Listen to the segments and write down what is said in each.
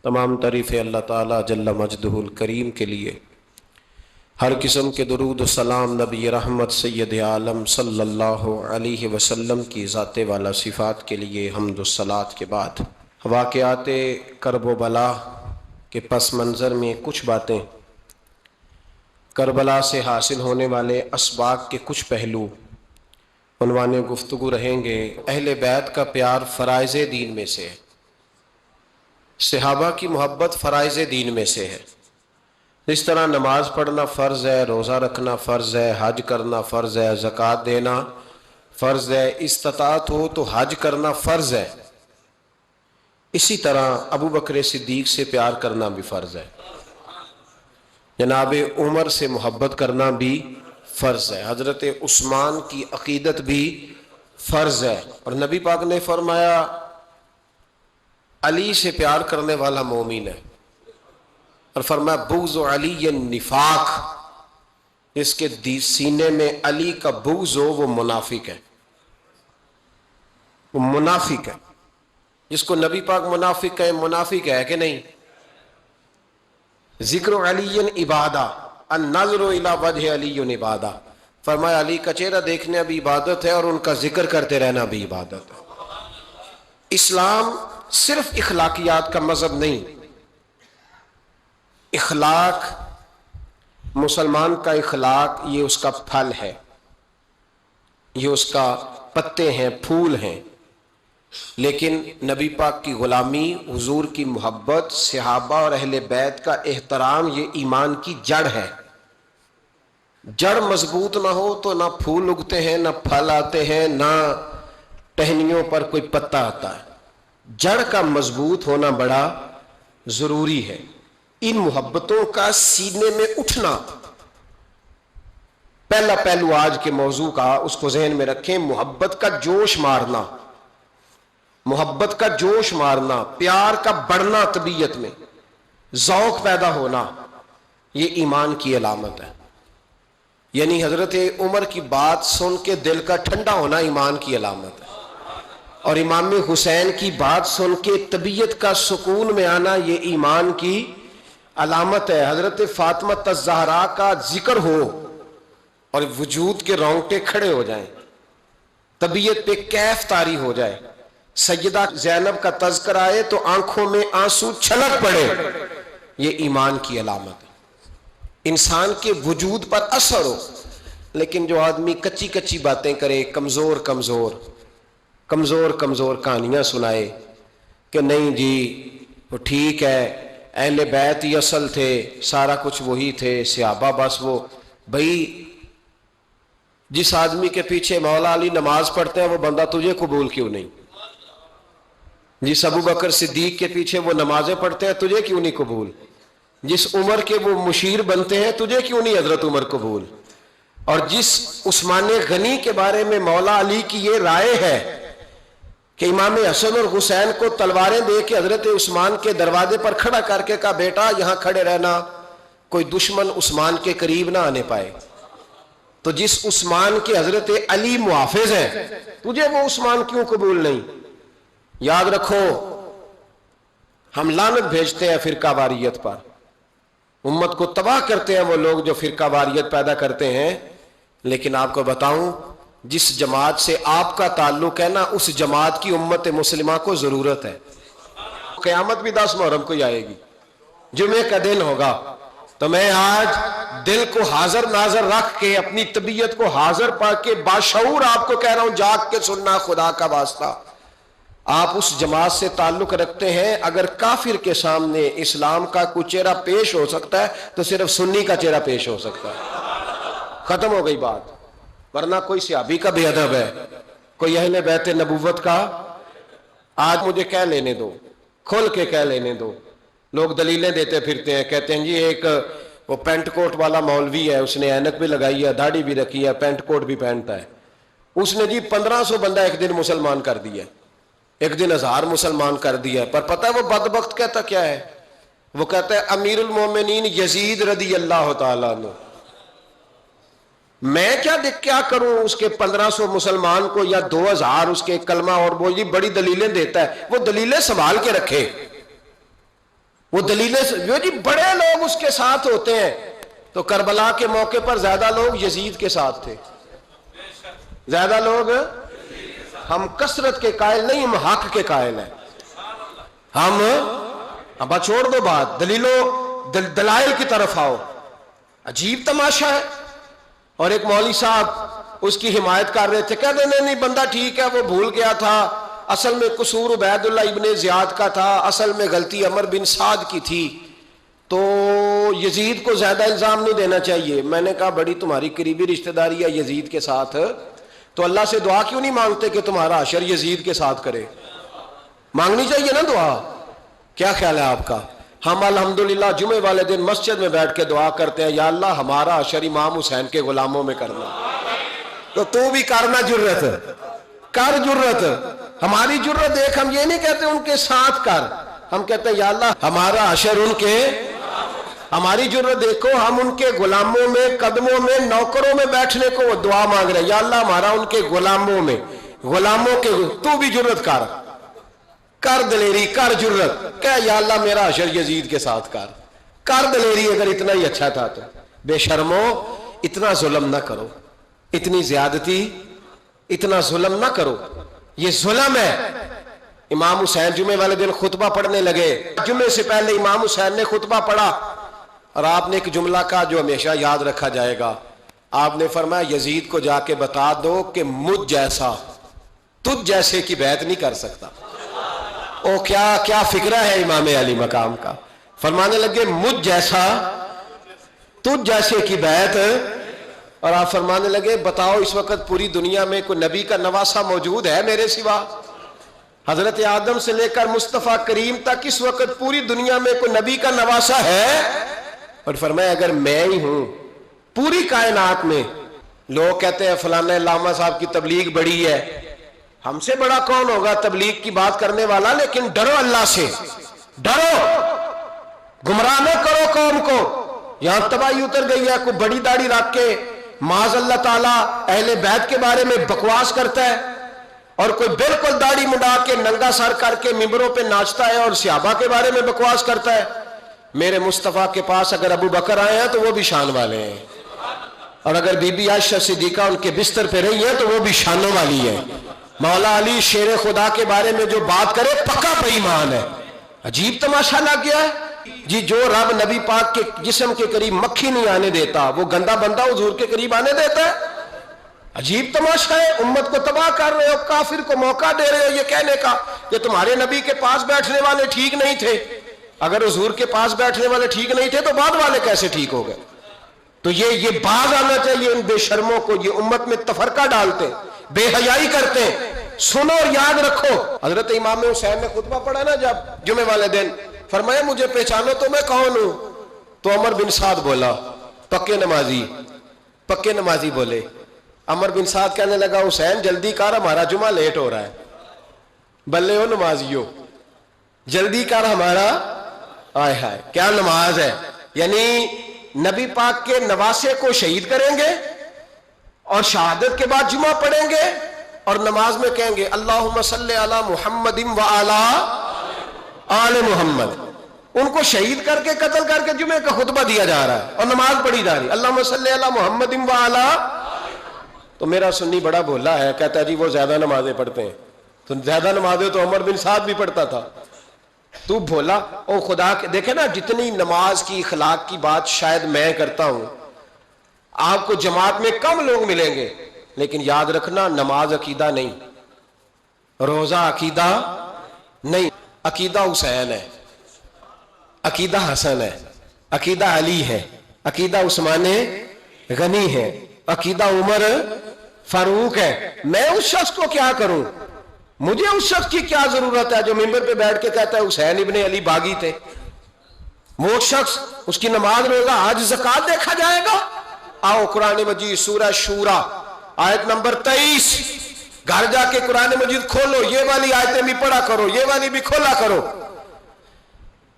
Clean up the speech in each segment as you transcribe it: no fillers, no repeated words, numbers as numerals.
تمام تعریفیں اللہ تعالیٰ جل مجدہ الکریم کے لیے، ہر قسم کے درود و سلام نبی رحمت سید عالم صلی اللہ علیہ وسلم کی ذات والا صفات کے لیے حمد و صلات کے بعد واقعات کرب و بلا کے پس منظر میں کچھ باتیں، کربلا سے حاصل ہونے والے اسباق کے کچھ پہلو عنوان گفتگو رہیں گے۔ اہل بیت کا پیار فرائض دین میں سے ہے، صحابہ کی محبت فرائض دین میں سے ہے۔ اس طرح نماز پڑھنا فرض ہے، روزہ رکھنا فرض ہے، حج کرنا فرض ہے، زکوٰۃ دینا فرض ہے، استطاعت ہو تو حج کرنا فرض ہے، اسی طرح ابو بکر صدیق سے پیار کرنا بھی فرض ہے، جناب عمر سے محبت کرنا بھی فرض ہے، حضرت عثمان کی عقیدت بھی فرض ہے۔ اور نبی پاک نے فرمایا علی سے پیار کرنے والا مومن ہے، اور فرمایا بغض علی نفاق، جس کے سینے میں علی کا بغض ہو وہ منافق ہے، وہ منافق ہے۔ جس کو نبی پاک منافق منافق ہے کہ نہیں؟ ذکر علی عبادہ، النظر الی وجہ علی عبادہ، فرمایا علی کا چہرہ دیکھنا بھی عبادت ہے اور ان کا ذکر کرتے رہنا بھی عبادت ہے۔ اسلام صرف اخلاقیات کا مذہب نہیں، اخلاق، مسلمان کا اخلاق یہ اس کا پھل ہے، یہ اس کا پتے ہیں، پھول ہیں، لیکن نبی پاک کی غلامی، حضور کی محبت، صحابہ اور اہل بیت کا احترام یہ ایمان کی جڑ ہے۔ جڑ مضبوط نہ ہو تو نہ پھول اگتے ہیں، نہ پھل آتے ہیں، نہ ٹہنیوں پر کوئی پتا آتا ہے۔ جڑ کا مضبوط ہونا بڑا ضروری ہے۔ ان محبتوں کا سینے میں اٹھنا، پہلا پہلو آج کے موضوع کا اس کو ذہن میں رکھیں، محبت کا جوش مارنا، محبت کا جوش مارنا، پیار کا بڑھنا، طبیعت میں ذوق پیدا ہونا، یہ ایمان کی علامت ہے۔ یعنی حضرت عمر کی بات سن کے دل کا ٹھنڈا ہونا ایمان کی علامت ہے، اور امام حسین کی بات سن کے طبیعت کا سکون میں آنا یہ ایمان کی علامت ہے۔ حضرت فاطمہ الزہرا کا ذکر ہو اور وجود کے رونگٹے کھڑے ہو جائیں، طبیعت پہ کیف طاری ہو جائے، سیدہ زینب کا تذکر آئے تو آنکھوں میں آنسو چھلک پڑے، یہ ایمان کی علامت ہے۔ انسان کے وجود پر اثر ہو، لیکن جو آدمی کچی کچی باتیں کرے، کمزور کمزور کہانیاں سنائے کہ نہیں جی وہ ٹھیک ہے، اہل بیت ہی اصل تھے، سارا کچھ وہی تھے، صحابہ بس وہ، بھائی جس آدمی کے پیچھے مولا علی نماز پڑھتے ہیں وہ بندہ تجھے قبول کیوں نہیں؟ جس ابو بکر صدیق کے پیچھے وہ نمازیں پڑھتے ہیں تجھے کیوں نہیں قبول؟ جس عمر کے وہ مشیر بنتے ہیں تجھے کیوں نہیں حضرت عمر قبول؟ اور جس عثمان غنی کے بارے میں مولا علی کی یہ رائے ہے کہ امام حسن اور حسین کو تلواریں دے کے حضرت عثمان کے دروازے پر کھڑا کر کے کہا بیٹا یہاں کھڑے رہنا، کوئی دشمن عثمان کے قریب نہ آنے پائے، تو جس عثمان کے حضرت علی محافظ ہیں تجھے وہ عثمان کیوں قبول نہیں؟ یاد رکھو، ہم لعنت بھیجتے ہیں فرقہ واریت پر، امت کو تباہ کرتے ہیں وہ لوگ جو فرقہ واریت پیدا کرتے ہیں، لیکن آپ کو بتاؤں جس جماعت سے آپ کا تعلق ہے نا، اس جماعت کی امت مسلمہ کو ضرورت ہے۔ قیامت بھی 10 محرم کو ہی آئے گی، جمعے کا دن ہوگا، تو میں آج دل کو حاضر ناظر رکھ کے، اپنی طبیعت کو حاضر پا کے باشعور آپ کو کہہ رہا ہوں، جاگ کے سننا خدا کا واسطہ، آپ اس جماعت سے تعلق رکھتے ہیں، اگر کافر کے سامنے اسلام کا کوئی چہرہ پیش ہو سکتا ہے تو صرف سنی کا چہرہ پیش ہو سکتا ہے، ختم ہو گئی بات۔ ورنہ کوئی صحابی کا بے ادب ہے، کوئی اہل بیت نبوت کا، آج مجھے کہہ لینے دو، کھول کے کہہ لینے دو، لوگ دلیلیں دیتے پھرتے ہیں، کہتے ہیں جی ایک وہ پینٹ کوٹ والا مولوی ہے، اس نے اینک بھی لگائی ہے، داڑھی بھی رکھی ہے، پینٹ کوٹ بھی پہنتا ہے، اس نے جی 1500 بندہ ایک دن مسلمان کر دیا، ایک دن 1000 مسلمان کر دیا، پر پتہ ہے وہ بدبخت کہتا کیا ہے؟ وہ کہتا ہے امیر المومنین یزید رضی اللہ تعالیٰ عنہ، میں کیا کروں اس کے 1500 مسلمان کو یا 2000 اس کے کلمہ، اور وہ یہ بڑی دلیلیں دیتا ہے، وہ دلیلیں سنبھال کے رکھے، وہ دلیلیں جو جی بڑے لوگ اس کے ساتھ ہوتے ہیں، تو کربلا کے موقع پر زیادہ لوگ یزید کے ساتھ تھے، زیادہ لوگ، ہم کثرت کے قائل نہیں، ہم حق کے قائل ہیں. ہم اب چھوڑ دو بات، دلائل کی طرف آؤ. عجیب تماشا ہے. اور ایک مولوی صاحب اس کی حمایت کر رہے تھے، کہتے نہیں بندہ ٹھیک ہے، وہ بھول گیا تھا، اصل میں قصور عبید اللہ ابن زیاد کا تھا، اصل میں غلطی عمر بن سعد کی تھی، تو یزید کو زیادہ الزام نہیں دینا چاہیے. میں نے کہا بڑی تمہاری قریبی رشتہ داری ہے یزید کے ساتھ، تو اللہ سے دعا کیوں نہیں مانگتے کہ تمہارا حشر یزید کے ساتھ کرے؟ مانگنی چاہیے نا دعا. کیا خیال ہے آپ کا؟ ہم الحمدللہ جمعے والے دن مسجد میں بیٹھ کے دعا کرتے ہیں، یا اللہ ہمارا حشر امام حسین کے غلاموں میں کرنا. تو بھی کرنا، جرت کر، جرت ہماری جرت دیکھ. ہم یہ نہیں کہتے ان کے ساتھ کر، ہم کہتے ہیں یا اللہ ہمارا حشر ان کے، ہماری جرت دیکھو، ہم ان کے غلاموں میں، قدموں میں، نوکروں میں بیٹھنے کو وہ دعا مانگ رہے ہیں، یا اللہ ہمارا ان کے غلاموں میں، غلاموں کے. تو بھی جرت کر دلیری، کر جرت، کہ یا اللہ میرا حشر یزید کے ساتھ کر دلیری. اگر اتنا ہی اچھا تھا تو بے شرمو اتنا ظلم نہ کرو، اتنی زیادتی، اتنا ظلم نہ کرو، یہ ظلم ہے. امام حسین جمعے والے دن خطبہ پڑھنے لگے، جمعے سے پہلے امام حسین نے خطبہ پڑھا، اور آپ نے ایک جملہ کہا جو ہمیشہ یاد رکھا جائے گا. آپ نے فرمایا یزید کو جا کے بتا دو کہ مجھ جیسا تجھ جیسے کی بیعت نہیں کر سکتا. او کیا فکرہ ہے امام علی مقام کا. فرمانے لگے مجھ جیسا تجھ جیسے کی بیعت. اور آپ فرمانے لگے بتاؤ اس وقت پوری دنیا میں کوئی نبی کا نواسا موجود ہے میرے سوا؟ حضرت آدم سے لے کر مصطفیٰ کریم تک اس وقت پوری دنیا میں کوئی نبی کا نواسا ہے؟ اور فرمایا اگر میں ہی ہوں پوری کائنات میں. لوگ کہتے ہیں فلانا علامہ صاحب کی تبلیغ بڑی ہے، ہم سے بڑا کون ہوگا تبلیغ کی بات کرنے والا؟ لیکن ڈرو اللہ سے، ڈرو، گمراہ نہ کرو قوم کو. یہاں تباہی اتر گئی ہے، کوئی بڑی داڑھی رکھ کے معاذ اللہ تعالیٰ اہل بیت کے بارے میں بکواس کرتا ہے، اور کوئی بالکل داڑھی مڈا کے ننگا سر کر کے ممبروں پہ ناچتا ہے اور صحابہ کے بارے میں بکواس کرتا ہے. میرے مصطفیٰ کے پاس اگر ابو بکر آئے ہیں تو وہ بھی شان والے ہیں، اور اگر بی بی عائشہ صدیقہ ان کے بستر پہ رہی ہے تو وہ بھی شانوں والی ہے. مولا علی شیر خدا کے بارے میں جو بات کرے پکا بے ایمان ہے. عجیب تماشا لگ گیا ہے جی. جو رب نبی پاک کے جسم کے قریب مکھی نہیں آنے دیتا، وہ گندا بندہ حضور کے قریب آنے دیتا ہے؟ عجیب تماشا ہے. امت کو تباہ کر رہے ہو، کافر کو موقع دے رہے ہو یہ کہنے کا کہ تمہارے نبی کے پاس بیٹھنے والے ٹھیک نہیں تھے. اگر حضور کے پاس بیٹھنے والے ٹھیک نہیں تھے تو بعد والے کیسے ٹھیک ہو گئے؟ تو یہ باز آنا چاہیے ان بے شرموں کو. یہ امت میں تفرقہ ڈالتے، بے حیائی کرتے. سنو اور یاد رکھو، حضرت امام حسین نے خطبہ پڑھا نا جب جمعے والے دن، فرمایا مجھے پہچانو تو میں کون ہوں؟ تو عمر بن سعد بولا، پکے نمازی بولے. عمر بن سعد کہنے لگا حسین جلدی کر، ہمارا جمعہ لیٹ ہو رہا ہے. بلے ہو نمازیو، جلدی کر ہمارا. آئے ہائے کیا نماز ہے. یعنی نبی پاک کے نواسے کو شہید کریں گے اور شہادت کے بعد جمعہ پڑھیں گے اور نماز میں کہیں گے اللہم صلی علی محمد و علی آل محمد. ان کو شہید کر کے قتل کر کے جمعے کا خطبہ دیا جا رہا ہے اور نماز پڑھی جا رہی ہے اللہم صلی علی محمد و علی. تو میرا سنی بڑا بھولا ہے، کہتا ہے جی وہ زیادہ نمازیں پڑھتے ہیں. تو زیادہ نمازیں تو عمر بن سعد بھی پڑھتا تھا. تو بھولا او خدا کے. دیکھیں نا جتنی نماز کی اخلاق کی بات شاید میں کرتا ہوں، آپ کو جماعت میں کم لوگ ملیں گے، لیکن یاد رکھنا نماز عقیدہ نہیں، روزہ عقیدہ نہیں. عقیدہ حسین ہے، عقیدہ حسن ہے، عقیدہ علی ہے، عقیدہ عثمان غنی ہے، عقیدہ عمر فاروق ہے. میں اس شخص کو کیا کروں؟ مجھے اس شخص کی کیا ضرورت ہے جو ممبر پہ بیٹھ کے کہتا ہے حسین ابن علی باغی تھے؟ وہ شخص، اس کی نماز روزہ حج زکات دیکھا جائے گا. آؤ قرآن مجید سورہ شورا آیت نمبر 23، گھر جا کے قرآن مجید کھولو، یہ والی آیتیں بھی پڑھا کرو، یہ والی بھی کھولا کرو.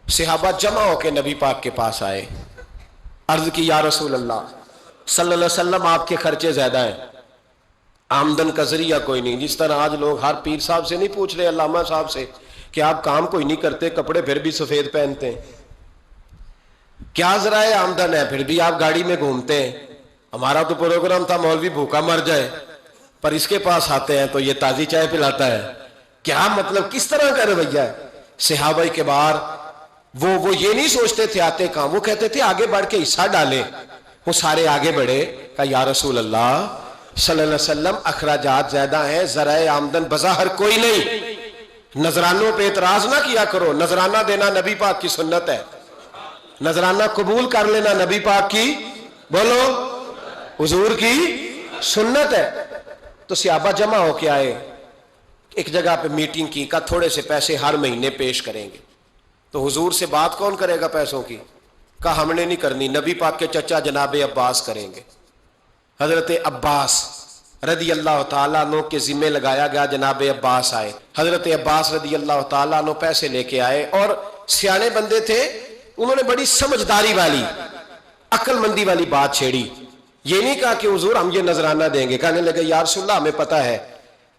صحابہ جمع ہو کے نبی پاک کے پاس آئے، عرض کی یا رسول اللہ صلی اللہ علیہ وسلم آپ کے خرچے زیادہ ہیں، آمدن کا ذریعہ کوئی نہیں. جس طرح آج لوگ ہر پیر صاحب سے نہیں پوچھ رہے، علامہ صاحب سے، کہ آپ کام کوئی نہیں کرتے، کپڑے پھر بھی سفید پہنتے ہیں. کیا ذرائع آمدن ہے؟ پھر بھی آپ گاڑی میں گھومتے ہیں. ہمارا تو پروگرام تھا مولوی بھوکا مر جائے، پر اس کے پاس آتے ہیں تو یہ تازی چائے پلاتا ہے. کیا مطلب، کس طرح کا رویہ ہے؟ صحابہ کے بار وہ یہ نہیں سوچتے تھے آتے کہاں، وہ کہتے تھے آگے بڑھ کے حصہ ڈالیں. وہ سارے آگے بڑھے، کہا یا رسول اللہ صلی اللہ علیہ وسلم اخراجات زیادہ ہیں، ذرائع آمدن بظاہر کوئی نہیں. نذرانوں پہ اعتراض نہ کیا کرو، نذرانہ دینا نبی پاک کی سنت ہے، نذرانہ قبول کر لینا نبی پاک کی، بولو، حضور کی سنت ہے. تو صحابہ جمع ہو کے آئے، ایک جگہ پہ میٹنگ کی، کہا تھوڑے سے پیسے ہر مہینے پیش کریں گے. تو حضور سے بات کون کرے گا پیسوں کی؟ کہا ہم نے نہیں کرنی، نبی پاک کے چچا جناب عباس کریں گے. حضرت عباس رضی اللہ تعالیٰ عنہ کے ذمہ لگایا گیا. جناب عباس آئے، حضرت عباس رضی اللہ تعالیٰ عنہ پیسے لے کے آئے، اور سیانے بندے تھے، انہوں نے بڑی سمجھداری والی، عقل مندی والی بات چھیڑی. یہ نہیں کہا کہ حضور ہم یہ نذرانہ دیں گے. کہنے لگے یا رسول اللہ ہمیں پتہ ہے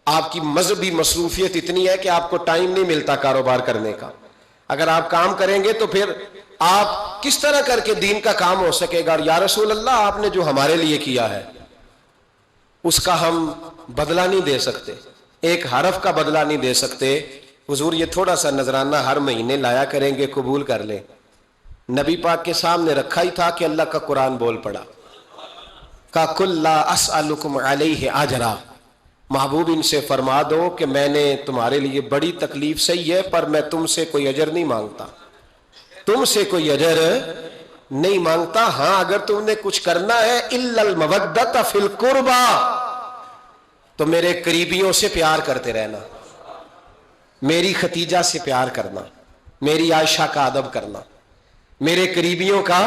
آپ کی مذہبی مصروفیت اتنی ہے کہ آپ کو ٹائم نہیں ملتا کاروبار کرنے کا، اگر آپ کام کریں گے تو پھر آپ کس طرح کر کے دین کا کام ہو سکے گا. اور یا رسول اللہ آپ نے جو ہمارے لیے کیا ہے اس کا ہم بدلہ نہیں دے سکتے، ایک حرف کا بدلہ نہیں دے سکتے. حضور یہ تھوڑا سا نذرانہ ہر مہینے لایا کریں گے، قبول کر لیں. نبی پاک کے سامنے رکھا ہی تھا کہ اللہ کا قرآن بول پڑا، کہا کل لا اسألکم علیہ اجرا، محبوب ان سے فرما دو کہ میں نے تمہارے لیے بڑی تکلیف سہی ہے، پر میں تم سے کوئی اجر نہیں مانگتا، تم سے کوئی اجر نہیں مانگتا. ہاں اگر تم نے کچھ کرنا ہے الا المودۃ فی القربى، تو میرے قریبیوں سے پیار کرتے رہنا، میری ختیجہ سے پیار کرنا، میری عائشہ کا ادب کرنا، میرے قریبیوں کا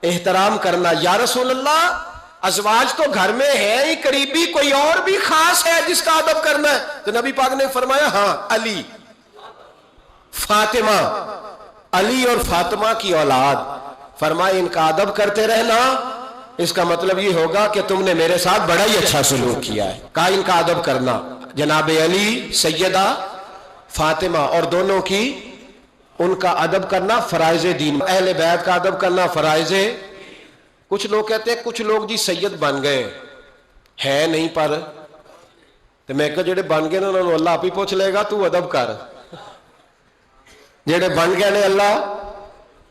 احترام کرنا. یا رسول اللہ ازواج تو گھر میں ہے ہی، قریبی کوئی اور بھی خاص ہے جس کا ادب کرنا ہے؟ تو نبی پاک نے فرمایا ہاں علی، فاطمہ، علی اور فاطمہ کی اولاد. فرمایا ان کا ادب کرتے رہنا، اس کا مطلب یہ ہوگا کہ تم نے میرے ساتھ بڑا ہی اچھا سلوک کیا ہے. کہا ان کا ادب کرنا، جناب علی، سیدہ فاطمہ، اور دونوں کی ان کا ادب کرنا فرائض دین، اہل بیت کا ادب کرنا فرائض. کچھ لوگ کہتے ہیں کچھ لوگ جی سید بن گئے ہے نہیں، پر تو میں کہ جڑے بن گئے نا انہوں نے اللہ آپ ہی پوچھ لے گا، تو ادب کر. جڑے بن گئے نے اللہ،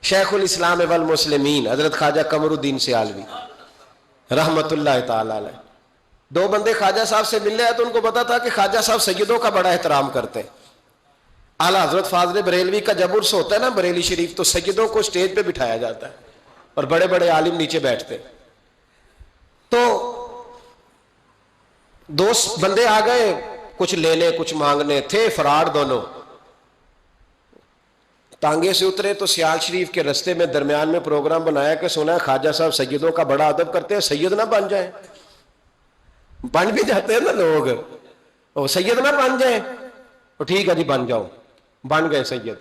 شیخ الاسلام والمسلمین حضرت خواجہ قمر الدین سیالوی رحمت اللہ تعالی علیہ، دو بندے خواجہ صاحب سے ملے ہیں تو ان کو پتا تھا کہ خواجہ صاحب سیدوں کا بڑا احترام کرتے ہیں. اعلیٰ حضرت فاضل بریلوی کا جب عرس ہوتا ہے نا بریلی شریف، تو سیدوں کو سٹیج پہ بٹھایا جاتا ہے اور بڑے بڑے عالم نیچے بیٹھتے. تو دو بندے آ گئے، کچھ لینے کچھ مانگنے، تھے فرار دونوں. ٹانگے سے اترے تو سیال شریف کے رستے میں درمیان میں پروگرام بنایا کہ سنا ہے خواجہ صاحب سیدوں کا بڑا ادب کرتے ہیں، سید نہ بن جائیں. بن بھی جاتے ہیں نا لوگ، وہ سید نہ بن جائیں. تو ٹھیک ہے جی بن جاؤ، بن گئے سید.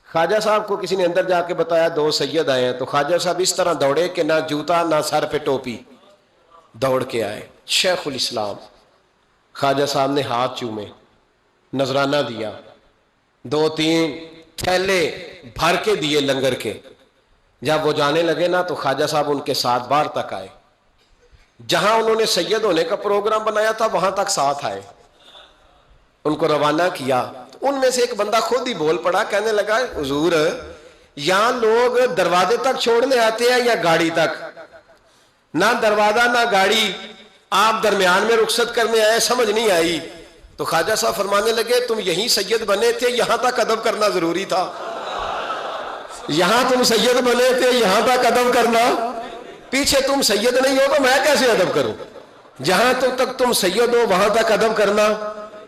خواجہ صاحب کو کسی نے اندر جا کے بتایا دو سید آئے ہیں، تو خواجہ صاحب اس طرح دوڑے کہ نہ جوتا نہ سر پہ ٹوپی، دوڑ کے آئے. شیخ الاسلام خواجہ صاحب نے ہاتھ چومے، نذرانہ دیا، 2-3 تھیلے بھر کے دیے لنگر کے. جب وہ جانے لگے نا تو خواجہ صاحب ان کے ساتھ باہر تک آئے، جہاں انہوں نے سید ہونے کا پروگرام بنایا تھا وہاں تک ساتھ آئے، ان کو روانہ کیا. ان میں سے ایک بندہ خود ہی بول پڑا، کہنے لگا حضور یہاں لوگ دروازے تک چھوڑنے آتے ہیں یا گاڑی تک؟ نہ دروازہ نہ گاڑی، آپ درمیان میں رخصت کرنے آئے، سمجھ نہیں آئی. تو خواجہ صاحب فرمانے لگے تم یہیں سید بنے تھے، یہاں تک ادب کرنا ضروری تھا. یہاں تم سید بنے تھے، یہاں تک ادب کرنا، پیچھے تم سید نہیں ہو تو میں کیسے ادب کروں؟ جہاں تک تم سید ہو وہاں تک ادب کرنا.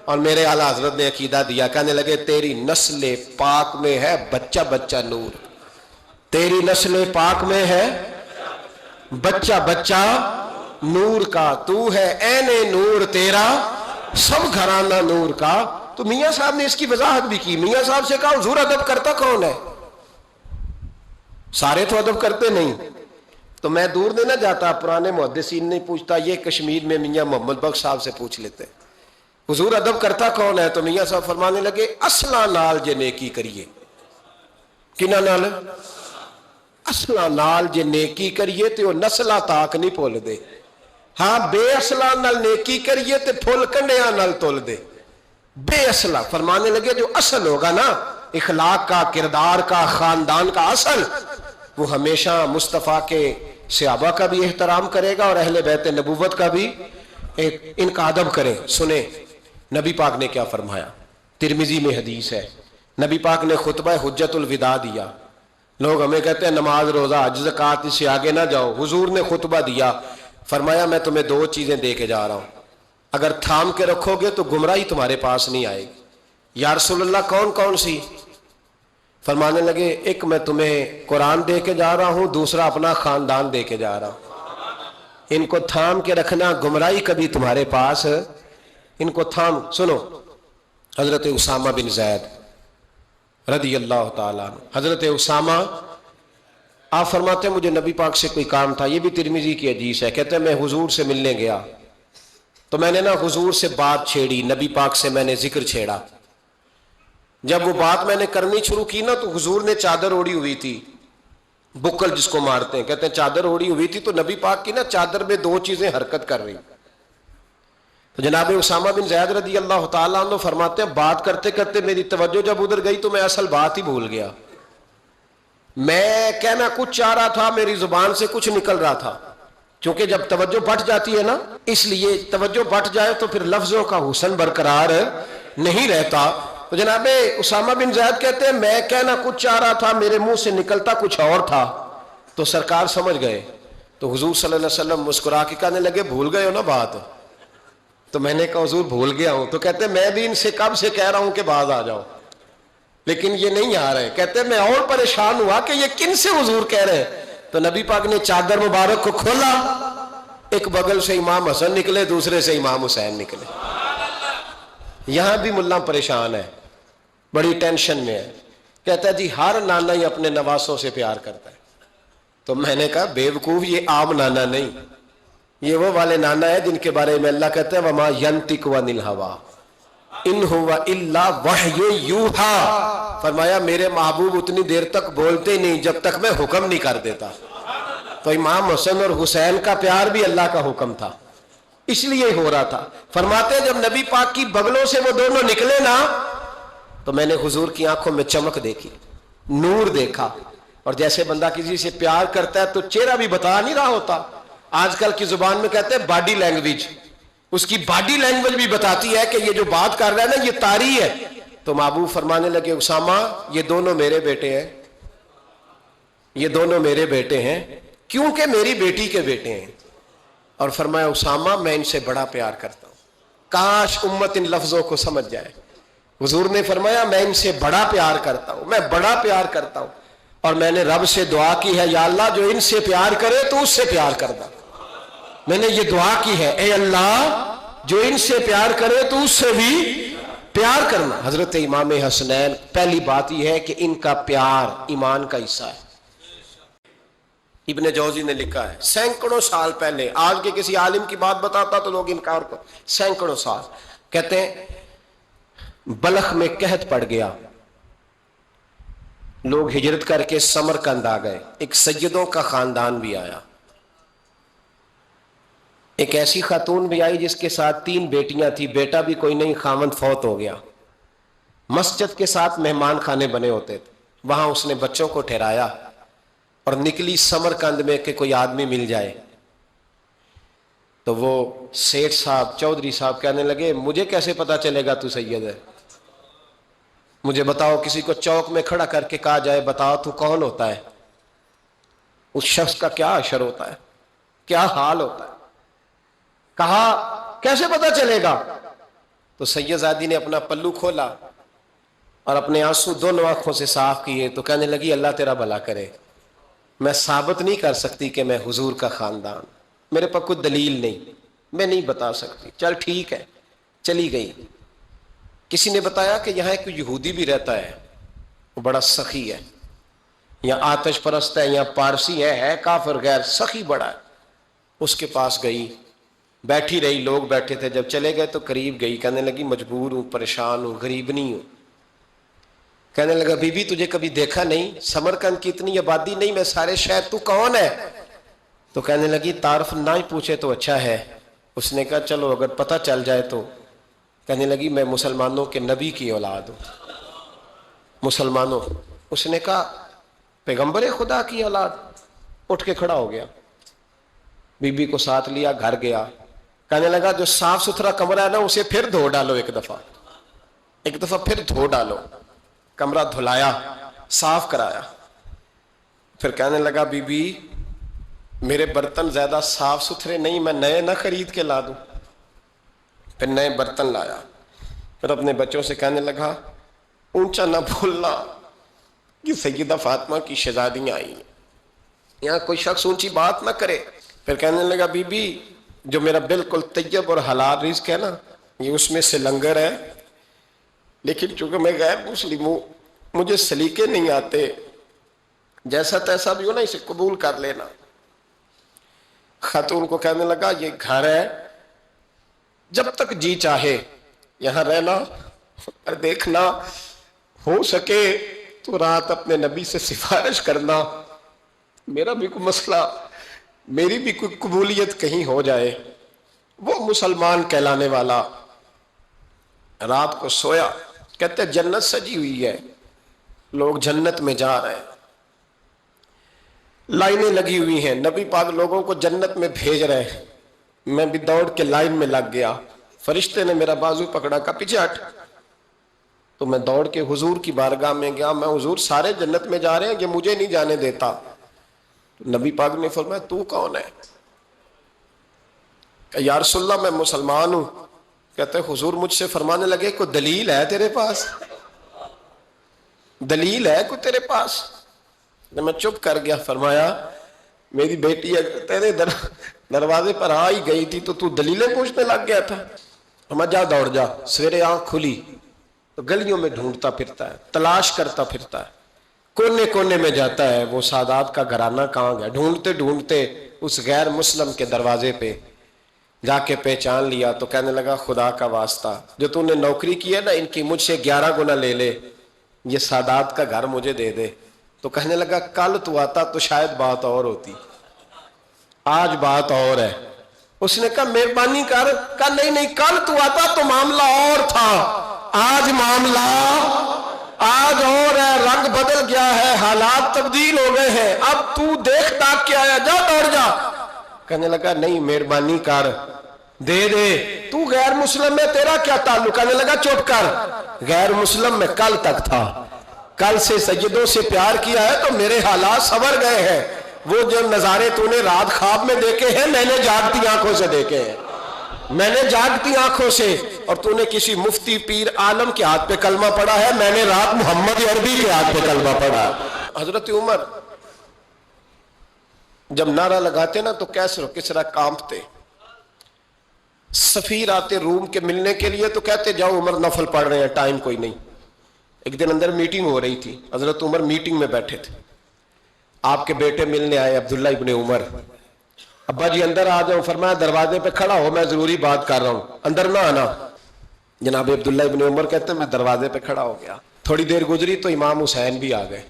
اور میرے اعلیٰ حضرت نے عقیدہ دیا، کہنے لگے تیری نسل پاک میں ہے بچہ بچہ نور، تیری نسل پاک میں ہے بچہ بچہ نور کا، تو ہے عین نور تیرا سب گھرانہ نور کا. تو میاں صاحب نے اس کی وضاحت بھی کی. میاں صاحب سے کہا حضور ادب کرتا کون ہے؟ سارے تو ادب کرتے نہیں. تو میں دور نہیں نہ جاتا، پرانے محدثین نہیں پوچھتا، یہ کشمیر میں میاں محمد بخش صاحب سے پوچھ لیتے حضور ادب کرتا کون ہے؟ تو میاں صاحب فرمانے لگے اصلا نال جے نیکی کریے. کنہ نال؟ اصلاں نال جے نیکی کریے تے وہ نسلاں تاک نہیں بھول دے. ہاں بے اصلاں نال نیکی کریے تے پھول کنڈیاں نال تول دے. بے اصلہ فرمانے لگے جو اصل ہوگا نا اخلاق کا، کردار کا، خاندان کا اصل، وہ ہمیشہ مصطفیٰ کے صحابہ کا بھی احترام کرے گا اور اہل بیت نبوت کا بھی ان کا ادب کرے. سنیں نبی پاک نے کیا فرمایا. ترمذی میں حدیث ہے، نبی پاک نے خطبہ حجت الوداع دیا. لوگ ہمیں کہتے ہیں نماز روزہ حج زکوٰۃ اس سے آگے نہ جاؤ. حضور نے خطبہ دیا، فرمایا میں تمہیں 2 چیزیں دے کے جا رہا ہوں، اگر تھام کے رکھو گے تو گمراہی تمہارے پاس نہیں آئے گی. یا رسول اللہ کون کون سی؟ فرمانے لگے ایک میں تمہیں قرآن دے کے جا رہا ہوں، دوسرا اپنا خاندان دے کے جا رہا ہوں. ان کو تھام کے رکھنا، گمراہی کبھی تمہارے پاس. ان کو تھام. سنو حضرت اسامہ بن زید رضی اللہ تعالیٰ عنہ. حضرت اسامہ آپ فرماتے ہیں مجھے نبی پاک سے کوئی کام تھا، یہ بھی ترمذی کی حدیث ہے. کہتے ہیں میں حضور سے ملنے گیا تو میں نے نا حضور سے بات چھیڑی، نبی پاک سے میں نے ذکر چھیڑا. جب وہ بات میں نے کرنی شروع کی نا تو حضور نے چادر اوڑی ہوئی تھی، بکل جس کو مارتے ہیں، کہتے ہیں چادر اوڑی ہوئی تھی تو نبی پاک کی نا چادر میں 2 چیزیں حرکت کر رہی. تو جناب اسامہ بن زید رضی اللہ تعالیٰ عنہ فرماتے ہیں بات کرتے کرتے میری توجہ جب ادھر گئی تو میں اصل بات ہی بھول گیا. میں کہنا کچھ چاہ رہا تھا، میری زبان سے کچھ نکل رہا تھا. کیونکہ جب توجہ بٹ جاتی ہے نا، اس لیے توجہ بٹ جائے تو پھر لفظوں کا حسن برقرار نہیں رہتا. تو جناب اسامہ بن زید کہتے ہیں میں کہنا کچھ چاہ رہا تھا، میرے منہ سے نکلتا کچھ اور تھا. تو سرکار سمجھ گئے. تو حضور صلی اللہ علیہ وسلم مسکرا کے کہنے لگے بھول گئے ہو نا بات. تو میں نے کہا حضور بھول گیا ہوں. تو کہتے ہیں میں بھی ان سے کب سے کہہ رہا ہوں کہ بعد آ جاؤ، لیکن یہ نہیں آ رہے. کہتے ہیں میں اور پریشان ہوا کہ یہ کن سے حضور کہہ رہے ہیں. تو نبی پاک نے چادر مبارک کو کھولا، ایک بغل سے امام حسن نکلے، دوسرے سے امام حسین نکلے. یہاں بھی ملا پریشان ہے، بڑی ٹینشن میں ہے. کہتا ہے جی ہر نانا ہی اپنے نواسوں سے پیار کرتا ہے. تو میں نے کہا بے وقوف، یہ عام نانا نہیں، یہ وہ والے نانا ہے جن کے بارے میں اللہ کہتا ہے وما ینطق عن الہویٰ ان ہوا الا وحی یوحیٰ. فرمایا میرے محبوب اتنی دیر تک بولتے نہیں جب تک میں حکم نہیں کر دیتا. تو امام حسن اور حسین کا پیار بھی اللہ کا حکم تھا، اس لیے ہو رہا تھا. فرماتے ہیں جب نبی پاک کی بغلوں سے وہ دونوں نکلے نا تو میں نے حضور کی آنکھوں میں چمک دیکھی، نور دیکھا. اور جیسے بندہ کسی سے پیار کرتا ہے تو چہرہ بھی بتا نہیں رہا ہوتا. آج کل کی زبان میں کہتے ہیں باڈی لینگویج، اس کی باڈی لینگویج بھی بتاتی ہے کہ یہ جو بات کر رہا ہے نا یہ طاری ہے. تو محبوب فرمانے لگے اسامہ یہ دونوں میرے بیٹے ہیں، یہ دونوں میرے بیٹے ہیں کیونکہ میری بیٹی کے بیٹے ہیں. اور فرمایا اسامہ میں ان سے بڑا پیار کرتا ہوں. کاش امت ان لفظوں کو سمجھ جائے. حضور نے فرمایا میں ان سے بڑا پیار کرتا ہوں، میں بڑا پیار کرتا ہوں. اور میں نے رب سے دعا کی ہے یا اللہ جو ان سے پیار کرے تو اس سے پیار کر دا. میں نے یہ دعا کی ہے اے اللہ جو ان سے پیار کرے تو اس سے بھی پیار کرنا. حضرت امام حسنین پہلی بات یہ ہے کہ ان کا پیار ایمان کا حصہ ہے. ابن جوزی نے لکھا ہے سینکڑوں سال پہلے، آج کے کسی عالم کی بات بتاتا تو لوگ انکار کرتے. سینکڑوں سال کہتے ہیں بلخ میں قحط پڑ گیا، لوگ ہجرت کر کے سمرقند آ گئے. ایک سیدوں کا خاندان بھی آیا، ایک ایسی خاتون بھی آئی جس کے ساتھ 3 بیٹیاں تھی، بیٹا بھی کوئی نہیں، خاوند فوت ہو گیا. مسجد کے ساتھ مہمان خانے بنے ہوتے تھے، وہاں اس نے بچوں کو ٹھہرایا اور نکلی سمرقند میں کہ کوئی آدمی مل جائے. تو وہ سیٹھ صاحب چودھری صاحب کہنے لگے مجھے کیسے پتا چلے گا تو سید ہے، مجھے بتاؤ. کسی کو چوک میں کھڑا کر کے کہا جائے بتاؤ تو کون ہوتا ہے، اس شخص کا کیا اشر ہوتا ہے، کیا حال ہوتا ہے. کہا کیسے پتا چلے گا. تو سید زادی نے اپنا پلو کھولا اور اپنے آنسو دونوں آنکھوں سے صاف کیے. تو کہنے لگی اللہ تیرا بھلا کرے، میں ثابت نہیں کر سکتی کہ میں حضور کا خاندان، میرے پاس کوئی دلیل نہیں، میں نہیں بتا سکتی. چل ٹھیک ہے، چلی گئی. کسی نے بتایا کہ یہاں ایک یہودی بھی رہتا ہے، وہ بڑا سخی ہے، یا آتش پرست ہے یا پارسی ہے کافر غیر، سخی بڑا ہے. اس کے پاس گئی، بیٹھی رہی، لوگ بیٹھے تھے. جب چلے گئے تو قریب گئی، کہنے لگی مجبور ہوں، پریشان ہوں، غریب نہیں ہوں. کہنے لگا بی بی تجھے کبھی دیکھا نہیں، سمرقند کی اتنی آبادی نہیں میں سارے شہر، تو کون ہے؟ تو کہنے لگی تعارف نہ ہی پوچھے تو اچھا ہے۔ اس نے کہا چلو اگر پتہ چل جائے تو۔ کہنے لگی میں مسلمانوں کے نبی کی اولاد ہوں۔ مسلمانوں، اس نے کہا پیغمبر خدا کی اولاد؟ اٹھ کے کھڑا ہو گیا، بی بی کو ساتھ لیا، گھر گیا۔ کہنے لگا جو صاف ستھرا کمرہ ہے نا اسے پھر دھو ڈالو، ایک دفعہ پھر دھو ڈالو۔ کمرہ دھلایا، صاف کرایا۔ پھر کہنے لگا بی بی میرے برتن زیادہ صاف ستھرے نہیں، میں نئے نہ خرید کے لا دوں۔ پھر نئے برتن لایا۔ پھر اپنے بچوں سے کہنے لگا اونچا نہ بھولنا کہ سیدہ فاطمہ کی شہزادیاں آئی ہیں، یہاں کوئی شخص اونچی بات نہ کرے۔ پھر کہنے لگا بی بی جو میرا بالکل طیب اور حلال رزق ہے نا یہ اس میں سے لنگر ہے، لیکن چونکہ میں غیر مسلم ہوں مجھے سلیقے نہیں آتے، جیسا تیسا بھی ہو نا اسے قبول کر لینا۔ خاتون کو کہنے لگا یہ گھر ہے، جب تک جی چاہے یہاں رہنا، اور دیکھنا ہو سکے تو رات اپنے نبی سے سفارش کرنا، میرا بھی کوئی مسئلہ، میری بھی کوئی قبولیت کہیں ہو جائے۔ وہ مسلمان کہلانے والا رات کو سویا، کہتے جنت سجی ہوئی ہے، لوگ جنت میں جا رہے ہیں، لائنیں لگی ہوئی ہیں، نبی پاک لوگوں کو جنت میں بھیج رہے ہیں۔ میں بھی دوڑ کے لائن میں لگ گیا، فرشتے نے میرا بازو پکڑا، کہا پیچھے ہٹ۔ تو میں دوڑ کے حضور کی بارگاہ میں گیا، میں حضور سارے جنت میں جا رہے ہیں، یہ مجھے نہیں جانے دیتا۔ نبی پاک نے فرمایا تو کون ہے؟ کہ یا رسول اللہ میں مسلمان ہوں۔ کہتے حضور مجھ سے فرمانے لگے کوئی دلیل ہے تیرے پاس؟ دلیل ہے کوئی تیرے پاس؟ میں چپ کر گیا۔ فرمایا میری بیٹی تیرے دروازے پر آ ہی گئی تھی تو دلیلیں پوچھنے لگ گیا تھا۔ فرمایا جا دوڑ جا۔ سویرے آنکھ کھلی تو گلیوں میں ڈھونڈتا پھرتا ہے، تلاش کرتا پھرتا ہے، کونے کونے میں جاتا ہے وہ سادات کا گھرانہ کہاں گیا، ڈھونڈتے ڈھونڈتے اس غیر مسلم کے دروازے پہ جا کے پہچان لیا۔ تو کہنے لگا خدا کا واسطہ جو تو نے نوکری کی ہے نا ان کی مجھ سے 11 گنا لے لے، یہ سادات کا گھر مجھے دے دے۔ تو کہنے لگا کل تو آتا تو شاید بات اور ہوتی، آج بات اور ہے۔ اس نے کہا مہربانی کر۔ کہا نہیں کل تو آتا تو معاملہ اور تھا، آج معاملہ آج اور ہے، رنگ بدل گیا ہے، حالات تبدیل ہو گئے ہیں، اب تو دیکھ تاک کے آیا، جا دوڑ جا۔ کہنے لگا نہیں مہربانی کر دے دے، تو غیر مسلم میں تیرا کیا تعلق؟ کہنے لگا چپ کر، غیر مسلم میں کل تک تھا، کل سے سیدوں سے پیار کیا ہے تو میرے حالات سنور گئے ہیں، وہ جو نظارے تو نے رات خواب میں دیکھے ہیں میں نے جاگتی آنکھوں سے دیکھے ہیں، میں نے جاگتی آنکھوں سے، اور تو نے کسی مفتی پیر عالم کے ہاتھ پہ کلمہ پڑھا ہے، میں نے رات محمد عربی کے ہاتھ پہ کلمہ پڑھا۔ حضرت عمر جب نعرہ لگاتے نا تو کس طرح کانپتے۔ سفیر آتے روم کے ملنے کے لیے تو کہتے جاؤ عمر نفل پڑھ رہے ہیں، ٹائم کوئی نہیں۔ ایک دن اندر میٹنگ ہو رہی تھی، حضرت عمر میٹنگ میں بیٹھے تھے، آپ کے بیٹے ملنے آئے عبداللہ ابن عمر۔ ابا جی اندر آ جاؤ۔ فرمایا دروازے پہ کھڑا ہو، میں ضروری بات کر رہا ہوں، اندر نہ آنا۔ جناب عبداللہ ابن عمر کہتے ہیں میں دروازے پہ کھڑا ہو گیا، تھوڑی دیر گزری تو امام حسین بھی آ گئے۔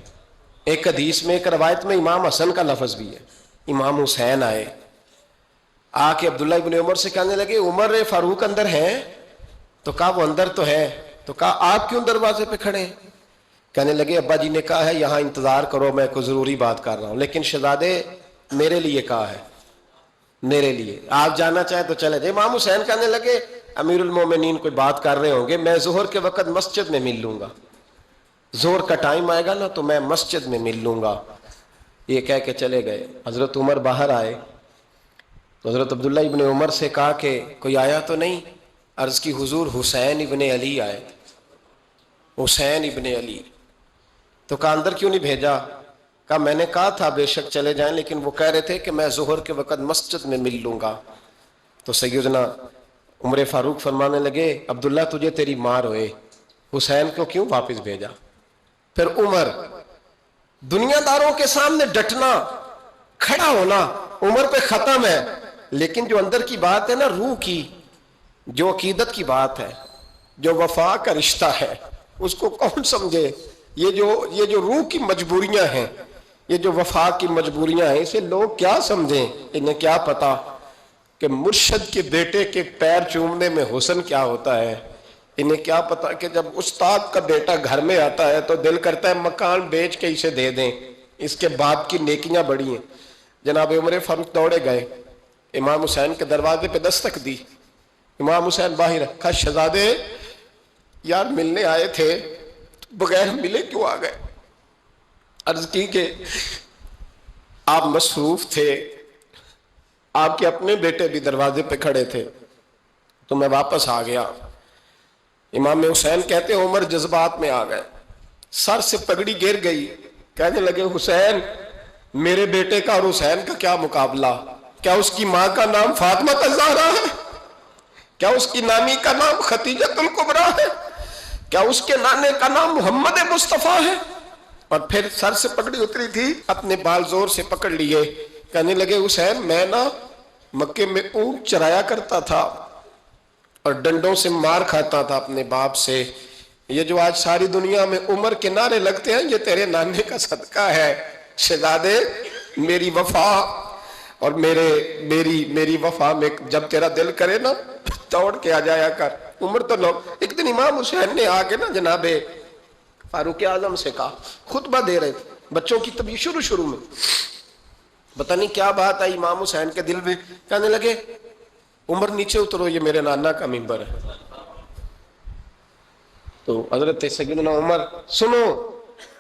ایک حدیث میں ایک روایت میں امام حسن کا لفظ بھی ہے، امام حسین آئے، آ کے عبداللہ ابن عمر سے کہنے لگے عمر فاروق اندر ہیں؟ تو کہا وہ اندر تو ہے۔ تو کہا آپ کیوں دروازے پہ کھڑے ہیں؟ کہنے لگے ابا جی نے کہا ہے یہاں انتظار کرو، میں کوئی ضروری بات کر رہا ہوں، لیکن شہزادے میرے لیے کہا ہے، میرے لیے آپ جانا چاہیں تو چلے جائیں۔ امام حسین کہنے لگے امیر المومنین کوئی بات کر رہے ہوں گے، میں ظہر کے وقت مسجد میں مل لوں گا، ظہر کا ٹائم آئے گا نا تو میں مسجد میں مل لوں گا۔ یہ کہہ کے چلے گئے۔ حضرت عمر باہر آئے، حضرت عبداللہ ابن عمر سے کہا کہ کوئی آیا تو نہیں؟ عرض کی حضور حسین ابن علی آئے، حسین ابن علی۔ تو کہا اندر کیوں نہیں بھیجا؟ کہا میں نے کہا تھا بے شک چلے جائیں، لیکن وہ کہہ رہے تھے کہ میں ظہر کے وقت مسجد میں مل لوں گا۔ تو سیدنا عمر فاروق فرمانے لگے عبداللہ تجھے تیری مار ہوئے، حسین کو کیوں واپس بھیجا؟ پھر عمر دنیا داروں کے سامنے ڈٹنا، کھڑا ہونا عمر پہ ختم ہے، لیکن جو اندر کی بات ہے نا، روح کی، جو عقیدت کی بات ہے، جو وفا کا رشتہ ہے، اس کو کون سمجھے؟ یہ جو روح کی مجبوریاں ہیں، یہ جو وفا کی مجبوریاں ہیں، اسے لوگ کیا سمجھیں؟ انہیں کیا پتا کہ مرشد کے بیٹے کے پیر چومنے میں حسن کیا ہوتا ہے؟ انہیں کیا پتا کہ جب استاد کا بیٹا گھر میں آتا ہے تو دل کرتا ہے مکان بیچ کے اسے دے دیں، اس کے باپ کی نیکیاں بڑی ہیں۔ جناب عمر فاروق دوڑے گئے، امام حسین کے دروازے پہ دستک دی، امام حسین باہر رکھا، شہزادے یار ملنے آئے تھے، بغیر ملے کیوں آ گئے؟ عرض کی کہ آپ مصروف تھے، آپ کے اپنے بیٹے بھی دروازے پہ کھڑے تھے تو میں واپس آ گیا۔ امام حسین کہتے عمر جذبات میں آ گئے، سر سے پگڑی گر گئی، کہنے لگے حسین میرے بیٹے کا اور حسین کا کیا مقابلہ؟ کیا اس کی ماں کا نام فاطمہ الزہرا ہے؟ کیا اس کی نانی کا نام خدیجہ الکبریٰ ہے؟ کیا اس کے نانے کا نام محمد مصطفیٰ ہے؟ اور پھر سر سے پگڑی اتری تھی، اپنے بال زور سے پکڑ لیے، کہنے لگے حسین میں نا مکے میں اونٹ چرایا کرتا تھا اور ڈنڈوں سے مار کھاتا تھا اپنے باپ سے، یہ جو آج ساری دنیا میں عمر کے نعرے لگتے ہیں یہ تیرے نانے کا صدقہ ہے۔ شہزادے میری وفا اور میری وفا میں جب تیرا دل کرے نا دوڑ کے آ جایا کر۔ عمر تو لوگ ایک دن امام حسین نے آ کے نا جناب فاروق اعظم سے کہا، خطبہ دے رہے تھے بچوں کی طبیعت شروع میں، پتہ نہیں کیا بات آئی امام حسین کے دل میں، کہنے لگے عمر نیچے اترو، یہ میرے نانا کا ممبر ہے۔ تو حضرت سیدنا عمر سنو،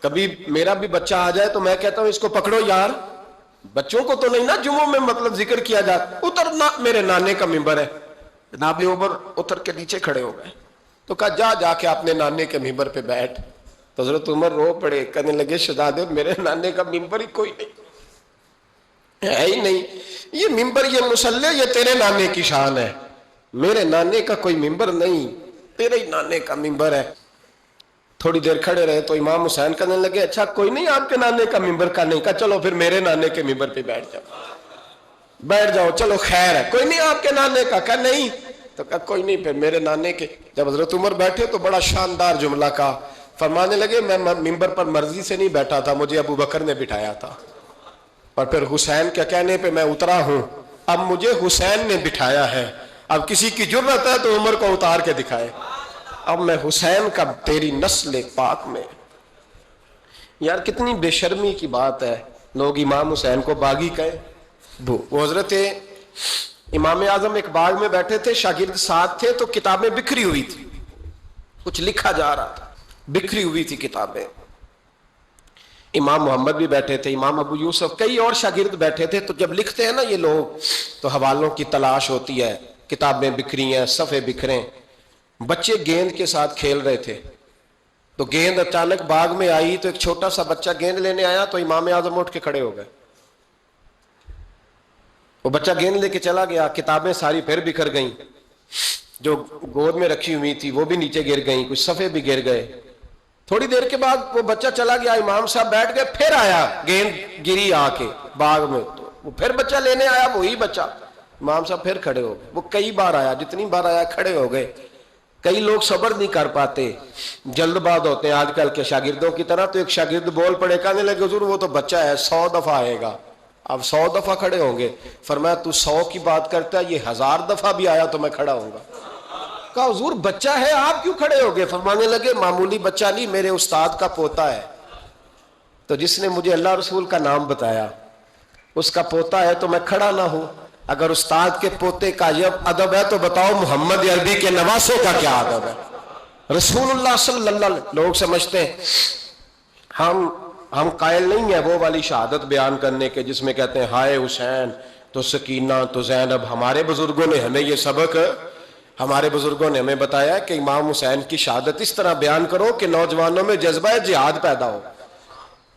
کبھی میرا بھی بچہ آ جائے تو میں کہتا ہوں اس کو پکڑو یار، بچوں کو تو نہیں نا جمعوں میں مطلب ذکر کیا جاتا، اترنا میرے نانے کا ممبر ہے۔ جناب عمر اتر کے نیچے کھڑے ہو گئے تو کہا جا کے اپنے نانے کے ممبر پہ بیٹھ۔ تو حضرت عمر رو پڑے، کہنے لگے شہزادے میرے نانے کا ممبر ہی کوئی نہیں ہے ہی نہیں، یہ ممبر یہ مصلی یہ تیرے نانے کی شان ہے، میرے نانے کا کوئی ممبر نہیں، تیرے ہی نانے کا ممبر ہے۔ تھوڑی دیر کھڑے رہے تو امام حسین کہنے لگے اچھا کوئی نہیں آپ کے نانے کا ممبر کا نہیں؟ کہا چلو پھر میرے نانے کے ممبر پہ بیٹھ جاؤ، چلو خیر ہے، کوئی نہیں آپ کے نانے کا؟ کہا نہیں، تو کہا کوئی نہیں پھر میرے نانے کے۔ جب حضرت عمر بیٹھے تو بڑا شاندار جملہ کہا، فرمانے لگے میں ممبر پر مرضی سے نہیں بیٹھا تھا، مجھے ابو بکر نے بٹھایا تھا، اور پھر حسین کے کہنے پہ میں اترا ہوں، اب مجھے حسین نے بٹھایا ہے، اب کسی کی جرأت ہے تو عمر کو اتار کے دکھائے، اب میں حسین کا تیری نسل پاک میں۔ یار کتنی بے شرمی کی بات ہے، لوگ امام حسین کو باغی کہیں۔ وہ حضرت امام اعظم ایک باغ میں بیٹھے تھے، شاگرد ساتھ تھے، تو کتابیں بکھری ہوئی تھی، کچھ لکھا جا رہا تھا، بکھری ہوئی تھی کتابیں۔ امام محمد بھی بیٹھے تھے، امام ابو یوسف، کئی اور شاگرد بیٹھے تھے۔ تو جب لکھتے ہیں نا یہ لوگ تو حوالوں کی تلاش ہوتی ہے، کتابیں بکھری ہیں، صفحے بکھرے۔ بچے گیند کے ساتھ کھیل رہے تھے تو گیند اچانک باغ میں آئی تو ایک چھوٹا سا بچہ گیند لینے آیا تو امام اعظم اٹھ کے کھڑے ہو گئے، وہ بچہ گیند لے کے چلا گیا، کتابیں ساری پھر بکھر گئیں، جو گود میں رکھی ہوئی تھی وہ بھی نیچے گر گئیں، کچھ صفحے بھی گر گئے۔ تھوڑی دیر کے بعد وہ بچہ چلا گیا، امام صاحب بیٹھ گئے، پھر آیا، گیند گری آ کے باغ میں، تو وہ پھر بچہ لینے آیا، وہی بچہ، امام صاحب پھر کھڑے ہو گئے۔ وہ کئی بار آیا، جتنی بار آیا کھڑے ہو گئے۔ کئی لوگ صبر نہیں کر پاتے، جلد باز ہوتے ہیں آج کل کے شاگردوں کی طرح، تو ایک شاگرد بول پڑے، کہنے لگے حضور وہ تو بچہ ہے 100 دفعہ آئے گا، اب 100 دفعہ کھڑے ہوں گے۔ فرمایا تو 100 کی بات کرتا ہے، یہ 1000 دفعہ بھی آیا تو میں کھڑا ہوں گا۔ کہا حضور بچہ ہے آپ کیوں کھڑے ہو گئے؟ فرمانے لگے معمولی بچہ نہیں، میرے استاد کا پوتا ہے، تو جس نے مجھے اللہ رسول کا نام بتایا اس کا پوتا ہے تو میں کھڑا نہ ہوں۔ اگر استاد کے پوتے کا یہ ادب ہے تو بتاؤ محمد عربی کے نواسے کا کیا ادب ہے؟ رسول اللہ صلی اللہ علیہ وسلم۔ لوگ سمجھتے ہیں ہم قائل نہیں ہیں وہ والی شہادت بیان کرنے کے جس میں کہتے ہیں ہائے حسین تو سکینہ تو زینب۔ ہمارے بزرگوں نے ہمیں یہ سبق، ہمارے بزرگوں نے ہمیں بتایا کہ امام حسین کی شہادت اس طرح بیان کرو کہ نوجوانوں میں جذبہ جہاد پیدا ہو،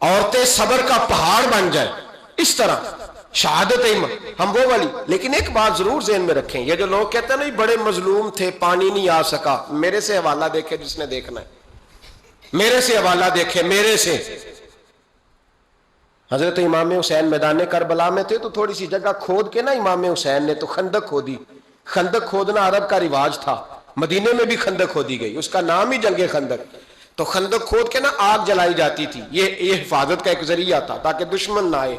عورتیں صبر کا پہاڑ بن جائے، اس طرح شہادت ہم وہ والی۔ لیکن ایک بات ضرور ذہن میں رکھیں، یہ جو لوگ کہتے ہیں نہیں بڑے مظلوم تھے پانی نہیں آ سکا، میرے سے حوالہ دیکھے جس نے دیکھنا ہے، میرے سے حوالہ دیکھے، میرے سے۔ حضرت امام حسین میدان کربلا میں تھے تو تھوڑی سی جگہ کھود کے نا امام حسین نے تو خندق کھودی۔ خندق کھودنا عرب کا رواج تھا، مدینے میں بھی خندق کھودی گئی، اس کا نام ہی جنگ خندق۔ تو خندق کھود کے نا آگ جلائی جاتی تھی، یہ حفاظت کا ایک ذریعہ تھا تاکہ دشمن نہ آئے.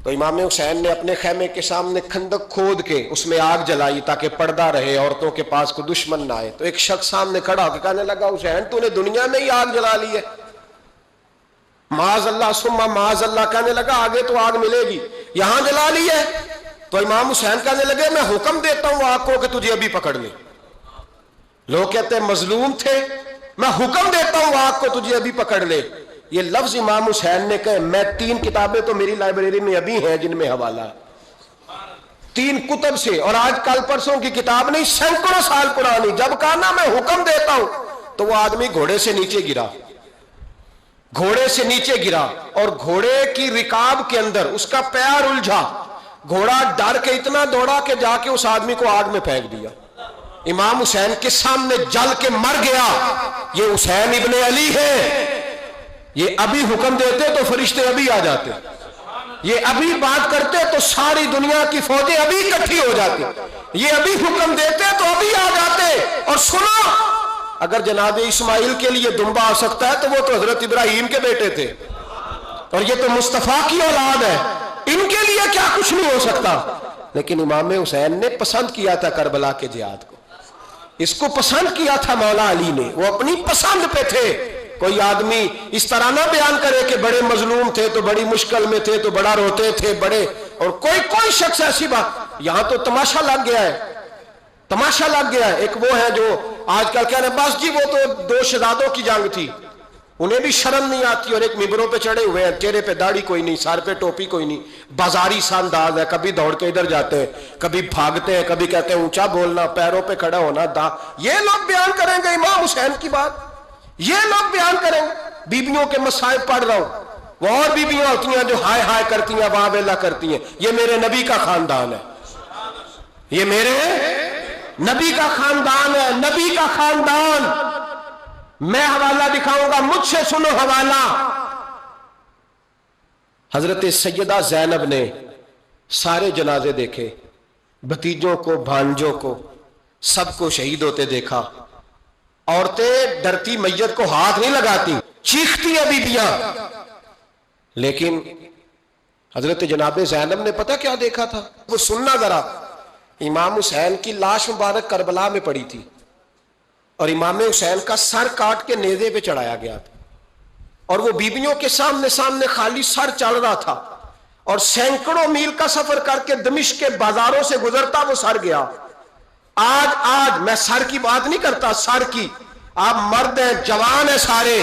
تو امام حسین نے اپنے خیمے کے سامنے خندق کھود کے اس میں آگ جلائی تاکہ پردہ رہے، عورتوں کے پاس کوئی دشمن نہ آئے. تو ایک شخص سامنے کھڑا ہو کے کہنے لگا حسین تو نے دنیا میں ہی آگ جلا لی ہے. معاذ اللہ ثم معاذ اللہ، کہنے لگا آگے تو آگ ملے گی، یہاں جلا لی ہے. تو امام حسین کہنے لگے میں حکم دیتا ہوں آگ کو کہ تجھے ابھی پکڑ لے. لوگ کہتے ہیں مظلوم تھے، میں حکم دیتا ہوں آگ کو تجھے ابھی پکڑ لے. یہ لفظ امام حسین نے کہے. میں 3 کتابیں تو میری لائبریری میں ابھی ہیں جن میں حوالہ ہے، 3 کتب سے، اور آج کل پرسوں کی کتاب نہیں، سینکڑوں سال پرانی. جب کہا نا میں حکم دیتا ہوں تو وہ آدمی گھوڑے سے نیچے گرا، گھوڑے سے نیچے گرا اور گھوڑے کی رکاب کے اندر اس کا پیر الجھا. گھوڑا ڈر کے اتنا دوڑا کہ جا کے اس آدمی کو آگ میں پھینک دیا. امام حسین کے سامنے جل کے مر گیا. یہ حسین ابن علی ہے. یہ ابھی حکم دیتے تو فرشتے ابھی آ جاتے، یہ ابھی بات کرتے تو ساری دنیا کی فوجیں ابھی اکٹھی ہو جاتی. یہ ابھی حکم دیتے تو ابھی آ جاتے. اور سنو، اگر جناب اسماعیل کے لیے دمبا آ سکتا ہے تو وہ تو حضرت ابراہیم کے بیٹے تھے، اور یہ تو مصطفیٰ کی اولاد ہے، ان کے لیے کیا کچھ نہیں ہو سکتا. لیکن امام حسین نے پسند کیا تھا کربلا کے جہاد کو، اس کو پسند کیا تھا مولا علی نے، وہ اپنی پسند پہ تھے. کوئی آدمی اس طرح نہ بیان کرے کہ بڑے مظلوم تھے تو بڑی مشکل میں تھے تو بڑا روتے تھے بڑے، اور کوئی شخص ایسی بات. یہاں تو تماشا لگ گیا ہے، تماشا لگ گیا ہے. ایک وہ ہے جو آج کل کہہ رہے ہیں بس جی وہ تو 2 شہزادوں کی جنگ تھی، انہیں بھی شرم نہیں آتی، اور ایک ممبروں پہ چڑھے ہوئے ہیں، چہرے پہ داڑھی کوئی نہیں، سر پہ ٹوپی کوئی نہیں، بازاری سا انداز ہے، کبھی دوڑ کے ادھر جاتے ہیں، کبھی بھاگتے ہیں، کبھی کہتے ہیں اونچا بولنا، پیروں پہ کھڑا ہونا. یہ لوگ بیان کریں گے امام حسین کی بات، یہ لوگ بیان کریں گے. بیبیوں کے مصائب پڑھ رہا ہوں، وہ اور بیبیاں ہوتی ہیں جو ہائے ہائے کرتی ہیں، واہ بیلا کرتی ہیں. یہ میرے نبی کا خاندان ہے، یہ میرے نبی کا خاندان ہے، نبی کا خاندان. میں حوالہ دکھاؤں گا، مجھ سے سنو حوالہ. حضرت سیدہ زینب نے سارے جنازے دیکھے، بھتیجوں کو، بھانجوں کو، سب کو شہید ہوتے دیکھا. عورتیں ڈرتی میت کو ہاتھ نہیں لگاتی، چیختی ہیں بیبیاں. لیکن حضرت جناب زینب نے پتہ کیا دیکھا تھا؟ وہ سننا ذرا. امام حسین کی لاش مبارک کربلا میں پڑی تھی، اور امام حسین کا سر کاٹ کے نیزے پہ چڑھایا گیا تھا، اور وہ بیبیوں کے سامنے خالی سر چل رہا تھا، اور سینکڑوں میل کا سفر کر کے دمشق کے بازاروں سے گزرتا وہ سر گیا. آج میں سر کی بات نہیں کرتا، سر کی. آپ مرد ہیں، جوان ہیں سارے،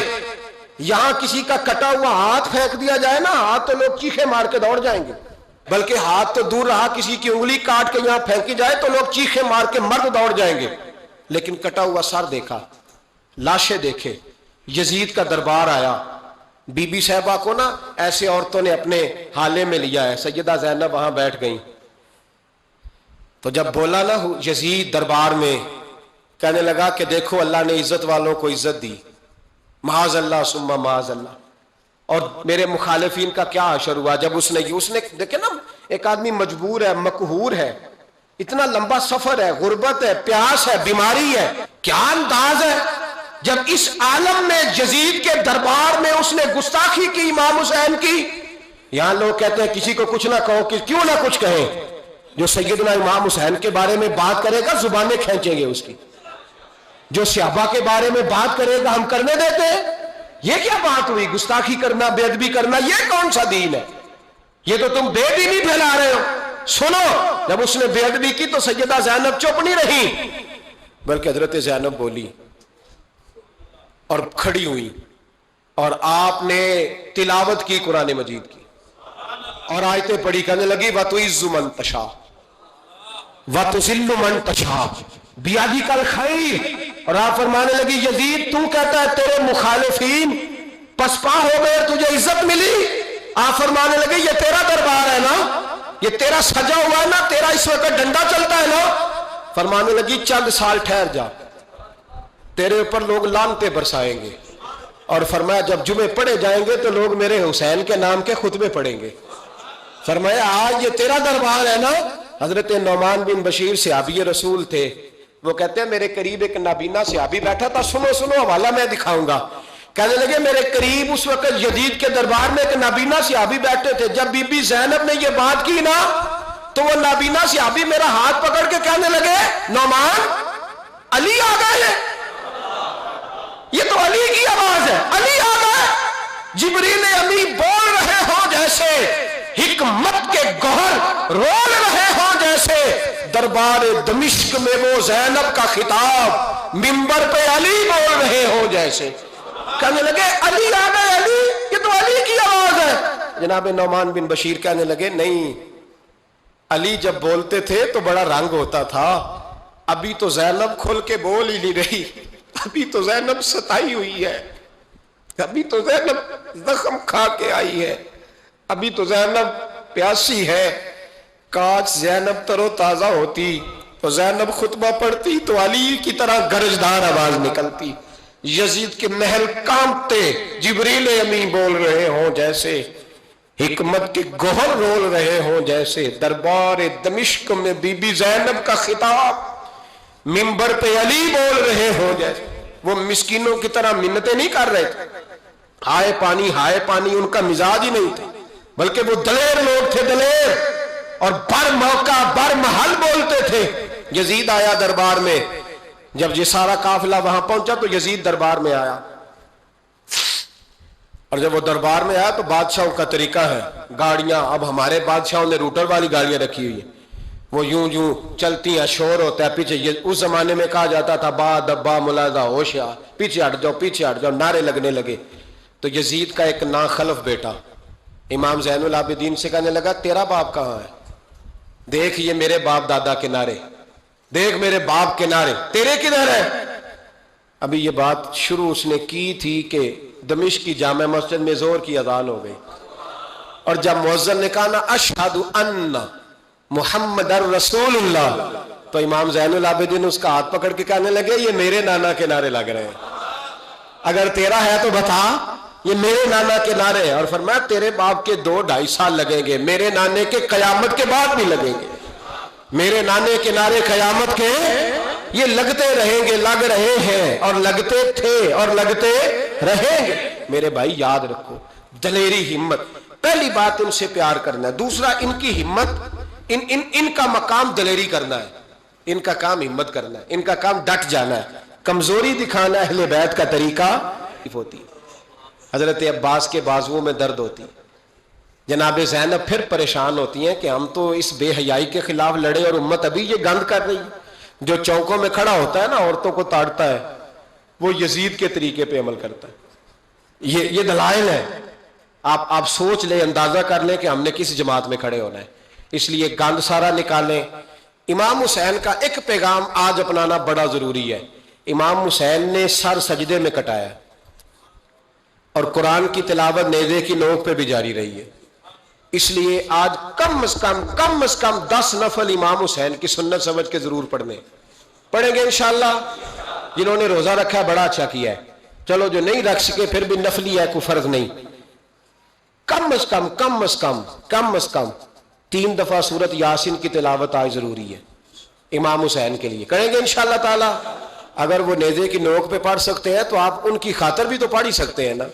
یہاں کسی کا کٹا ہوا ہاتھ پھینک دیا جائے نا، ہاتھ تو لوگ چیخے مار کے دوڑ جائیں گے. بلکہ ہاتھ تو دور رہا، کسی کی انگلی کاٹ کے یہاں پھینکی جائے تو لوگ چیخے مار کے مرد دوڑ جائیں گے. لیکن کٹا ہوا سر دیکھا، لاشیں دیکھے. یزید کا دربار آیا، بی بی صاحبہ کو نا ایسے عورتوں نے اپنے حالے میں لیا ہے. سیدہ زینب وہاں بیٹھ گئیں. تو جب بولا نا یزید دربار میں، کہنے لگا کہ دیکھو اللہ نے عزت والوں کو عزت دی، معاذ اللہ ثم معاذ اللہ. اور میرے مخالفین کا کیا حشر ہوا جب اس نے دیکھے نا، ایک آدمی مجبور ہے، مقہور ہے، اتنا لمبا سفر ہے، غربت ہے، پیاس ہے، بیماری ہے، کیا انداز ہے. جب اس عالم میں یزید کے دربار میں اس نے گستاخی کی امام حسین کی. یہاں لوگ کہتے ہیں کسی کو کچھ نہ کہو، کیوں نہ کچھ کہیں. جو سیدنا امام حسین کے بارے میں بات کرے گا زبانیں کھینچیں گے اس کی، جو صحابہ کے بارے میں بات کرے گا ہم کرنے دیتے ہیں. یہ کیا بات ہوئی؟ گستاخی کرنا، بے ادبی کرنا، یہ کون سا دین ہے؟ یہ تو تم بے دینی پھیلا رہے ہو. سنو، جب اس نے بے ادبی کی تو سیدہ زینب چپ نہیں رہی، بلکہ حضرت زینب بولی اور کھڑی ہوئی، اور آپ نے تلاوت کی قرآن مجید کی، اور آیتیں پڑھی. کہنے لگی وَتُعِزُّ مَن تَشَاءُ وَتُذِلُّ مَن تَشَاءُ بِیَدِکَ الْخَیْرُ. اور آپ فرمانے لگی یزید تو کہتا ہے تیرے مخالفین پسپا ہو گئے، تجھے عزت ملی. آپ فرمانے لگے یہ تیرا دربار ہے نا، یہ تیرا سجا ہوا ہے نا، تیرا اس وقت ڈنڈا چلتا ہے نا. فرمانے لگی چند سال ٹھہر جا، تیرے اوپر لوگ لعنتیں برسائیں گے. اور فرمایا جب جمعے پڑھے جائیں گے تو لوگ میرے حسین کے نام کے خطبے پڑھیں گے. فرمایا آج یہ تیرا دربار ہے نا. حضرت نعمان بن بشیر صحابی رسول تھے، وہ کہتے ہیں میرے قریب ایک نابینا صحابی بیٹھا تھا، سنو سنو حوالہ میں دکھاؤں گا. کہنے لگے میرے قریب اس وقت یزید کے دربار میں ایک نابینا صحابی بیٹھے تھے. جب بی بی زینب نے یہ بات کی نا تو وہ نابینا صحابی میرا ہاتھ پکڑ کے کہنے لگے نعمان علی آ گئے ہیں. یہ تو علی کی آواز ہے، علی آ گئے. جبریل امی بول رہے ہوں جیسے، حکمت کے گوہر رول رہے ہوں جیسے، دربار دمشق میں وہ زینب کا خطاب منبر پہ علی بول رہے ہوں جیسے. کہنے لگے علی آ گئے، علی، یہ تو علی کی آواز ہے. جناب نعمان بن بشیر کہنے لگے نہیں، علی جب بولتے تھے تو بڑا رنگ ہوتا تھا، ابھی تو زینب کھل کے بول ہی نہیں رہی، ابھی تو زینب ستائی ہوئی ہے، ابھی تو زینب زخم کھا کے آئی ہے، ابھی تو زینب پیاسی ہے. کاش زینب تر و تازہ ہوتی تو زینب خطبہ پڑھتی تو علی کی طرح گرجدار آواز نکلتی. یزید کے محل کانپتے، جبریل امی بول رہے ہوں جیسے، حکمت کے گوہر رول رہے ہوں جیسے، دربار دمشق میں بی بی زینب کا خطاب منبر پہ علی بول رہے ہوں جیسے. وہ مسکینوں کی طرح منتیں نہیں کر رہے تھے، ہائے پانی ان کا مزاج ہی نہیں تھا، بلکہ وہ دلیر لوگ تھے، دلیر، اور بر موقع بر محل بولتے تھے. یزید آیا دربار میں، جب یہ سارا قافلہ وہاں پہنچا تو یزید دربار میں آیا، اور جب وہ دربار میں آیا تو بادشاہوں کا طریقہ ہے، گاڑیاں، اب ہمارے بادشاہوں نے روٹر والی گاڑیاں رکھی ہوئی ہیں، وہ یوں چلتی ہیں، شور ہوتا ہے پیچھے. اس زمانے میں کہا جاتا تھا با دبا ملازہ ہوشیار، پیچھے ہٹ جاؤ، نعرے لگنے لگے. تو یزید کا ایک ناخلف بیٹا امام زین العابدین سے کہنے لگا تیرا باپ کہاں ہے؟ دیکھ یہ میرے باپ دادا کے نعرے، دیکھ میرے باپ کے نعرے، تیرے کدھر ہے؟ ابھی یہ بات شروع اس نے کی تھی کہ دمشق کی جامع مسجد میں زور کی اذان ہو گئی، اور جب مؤذن نے کہا نا اشہد ان محمد رسول اللہ، تو امام زین العابدین اس کا ہاتھ پکڑ کے کہنے لگے یہ میرے نانا کے نعرے لگ رہے ہیں، اگر تیرا ہے تو بتا، یہ میرے نانا کے نعرے ہیں. اور فرمایا تیرے باپ کے 2-2.5 سال لگیں گے، میرے نانے کے قیامت کے بعد بھی لگیں گے. میرے نانے کے نعرے قیامت کے یہ لگتے رہیں گے، لگ رہے ہیں اور لگتے تھے اور لگتے رہیں گے. میرے بھائی یاد رکھو، دلیری، ہمت، پہلی بات ان سے پیار کرنا ہے، دوسرا ان کی ہمت، ان کا مقام دلیری کرنا ہے، ان کا کام ہمت کرنا ہے، ان کا کام ڈٹ جانا ہے. کمزوری دکھانا اہل بیت کا طریقہ ہوتی. حضرت عباس کے بازوؤں میں درد ہوتی، جناب زینب پھر پریشان ہوتی ہیں کہ ہم تو اس بے حیائی کے خلاف لڑے اور امت ابھی یہ گند کر رہی ہے. جو چوکوں میں کھڑا ہوتا ہے نا عورتوں کو تاڑتا ہے، وہ یزید کے طریقے پہ عمل کرتا ہے. یہ دلائل ہے، آپ سوچ لیں، اندازہ کر لیں کہ ہم نے کس جماعت میں کھڑے ہونا ہے. اس لیے گند سارا نکالیں. امام حسین کا ایک پیغام آج اپنانا بڑا ضروری ہے. امام حسین نے سر سجدے میں کٹایا اور قرآن کی تلاوت نیزے کی نوک پہ بھی جاری رہی ہے. اس لیے آج کم از کم 10 نفل امام حسین کی سنت سمجھ کے ضرور پڑھیں گے انشاءاللہ. جنہوں نے روزہ رکھا بڑا اچھا کیا ہے، چلو جو نہیں رکھ سکے پھر بھی نفلی ہے، کوئی فرض نہیں. کم از کم 3 دفعہ سورت یاسین کی تلاوت آج ضروری ہے امام حسین کے لیے. کریں گے انشاءاللہ تعالی. اگر وہ نیزے کی نوک پہ پڑھ سکتے ہیں تو آپ ان کی خاطر بھی تو پڑھ ہی سکتے ہیں نا.